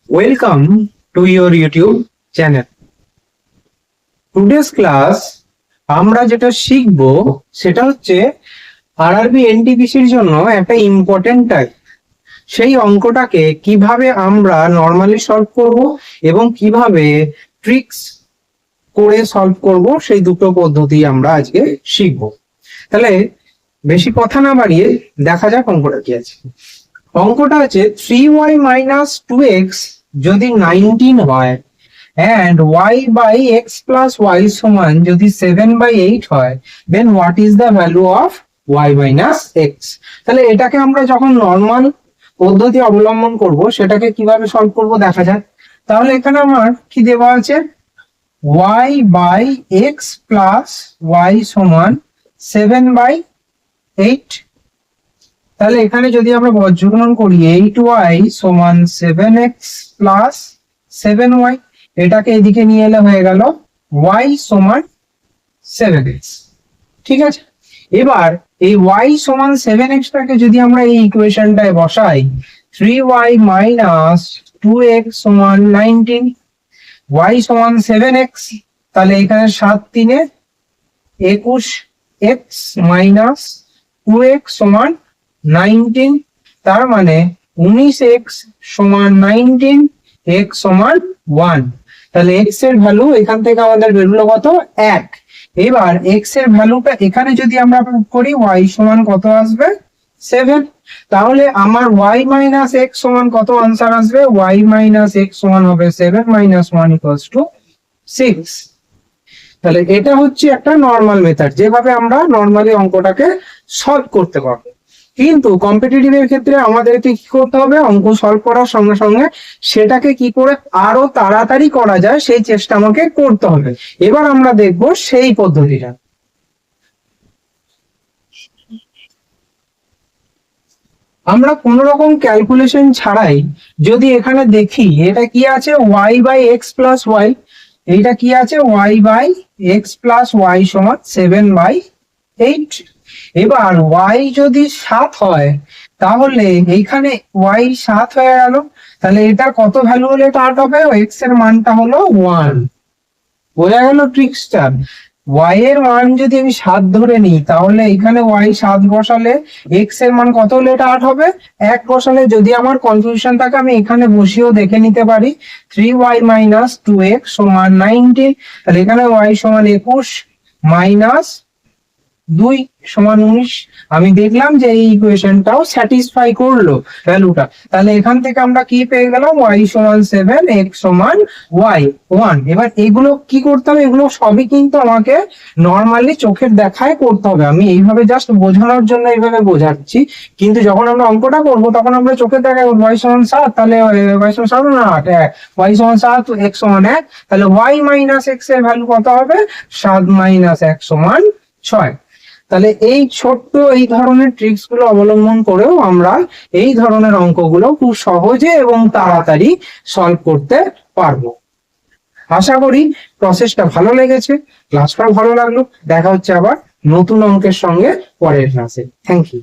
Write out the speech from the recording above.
Welcome to your YouTube channel. Today's class আমরা যেটা শিখব সেটা হচ্ছে আরআরবি এনটিপিসির জন্য একটা ইম্পর্টেন্ট টাইপ। সেই অঙ্কটাকে কিভাবে আমরা নরমালি সলভ করব এবং কিভাবে ট্রিক্স করে সলভ করব সেই দুটো পদ্ধতি আমরা আজকে শিখব। তাহলে বেশি কথা না বাড়িয়ে দেখা যাক অঙ্কটা কি আছে। অঙ্কটা আছে 3y minus 2x যদি 19 হয় and y by x plus y সমান যদি 7/8 হয়, then what is the value of y minus x? তাহলে এটাকে আমরা যখন নরমাল পদ্ধতি অবলম্বন করব সেটাকে কিভাবে সলভ করব দেখা যাক। তাহলে এখানে আমার কি দেওয়া আছে, y by x plus y সমান 7/8। তাহলে এখানে যদি আমরা বজ্রগুণন করি 8y সমান 7x প্লাস 7y, এটাকে এদিকে নিয়ে এলে হয়ে গেল y সমান 7x। ঠিক আছে, এবার এই y সমান 7x টাকে যদি আমরা এই ইকুয়েশনটায় বসাই, 3y মাইনাস 2x সমান 19, y সমান 7x, তাহলে এখানে 7 3 21x মাইনাস 2x সমান 19, তার মানে 19x সমান 19, x সমান 1। তাহলে x এর ভ্যালু এখান থেকে আমাদের বেরোলো কত, 1। এবার x এর ভ্যালুটা এখানে যদি আমরা প্রুভ করি y সমান কত আসবে, 7। তাহলে আমার y মাইনাস x সমান কত আনসার আসবে, y মাইনাস x সমান হবে 7 মাইনাস 1 ইকুয়ালস টু 6। তাহলে এটা হচ্ছে একটা নরমাল মেথড যেভাবে আমরা নরমালি অঙ্কটাকে সলভ করতে পারবো। কিন্তু কম্পিটিটিভ এর ক্ষেত্রে আমাদেরকে কি করতে হবে, অঙ্ক সলভ করার সঙ্গে সঙ্গে সেটাকে কি করে আরো তাড়াতাড়ি করা যায় সেই চেষ্টা আমাকে করতে হবে। এবার আমরা দেখব সেই পদ্ধতিটা। আমরা কোন রকম ক্যালকুলেশন ছাড়াই যদি এখানে দেখি এটা কি আছে, y by X plus Y, এইটা কি আছে y by X plus Y সমান 7/8। এবার y যদি 7 হয় তাহলে এইখানে y 7 হয়ে গেল, তাহলে এটা কত ভ্যালু হলে এটা 8 হবে, x এর মানটা হলো 1। বোঝা গেল ট্রিক্সটা। y এর মান যদি আমি 7 ধরে নিই তাহলে এখানে y 7 বসালে x এর মান কত হলে এটা 8 হবে, 1 বসালে যদি আমার কনফিউশন থাকে আমি এখানে বসিয়েও দেখে নিতে পারি। 3y মাইনাস 2x সমান 19, তাহলে এখানে y সমান 21 মাইনাস 2 সমান 19। আমি দেখলাম যে এই ইকুয়েশনটাও স্যাটিসফাই করলো ভ্যালুটা। তাহলে এখান থেকে আমরা কি পেয়ে গেলাম, y সমান 7, x সমান y 1। এবার এগুলো কি করতে হবে, এগুলো সবই কিন্তু আমাকে নরমালি চোখের দেখায় করতে হবে। আমি এইভাবে জাস্ট বোঝানোর জন্য এইভাবে বোঝাচ্ছি, কিন্তু যখন আমরা অঙ্কটা করব তখন আমরা চোখের দেখায় y সমান 7, তাহলে y সমান 7 না 8, y সমান 7, x সমান 1, তাহলে y মাইনাস x এর ভ্যালু কত হবে, 7 মাইনাস 1 সমান 6। তাহলে এই ছোট্ট এই ধরনের ট্রিক্স গুলো অবলম্বন করেও আমরা এই ধরনের অঙ্কগুলো খুব সহজে এবং তাড়াতাড়ি সলভ করতে পারবো। আশা করি প্রসেসটা ভালো লেগেছে, ক্লাসটা ভালো লাগলো। দেখা হচ্ছে আবার নতুন অঙ্কের সঙ্গে পরের ক্লাসে। Thank you.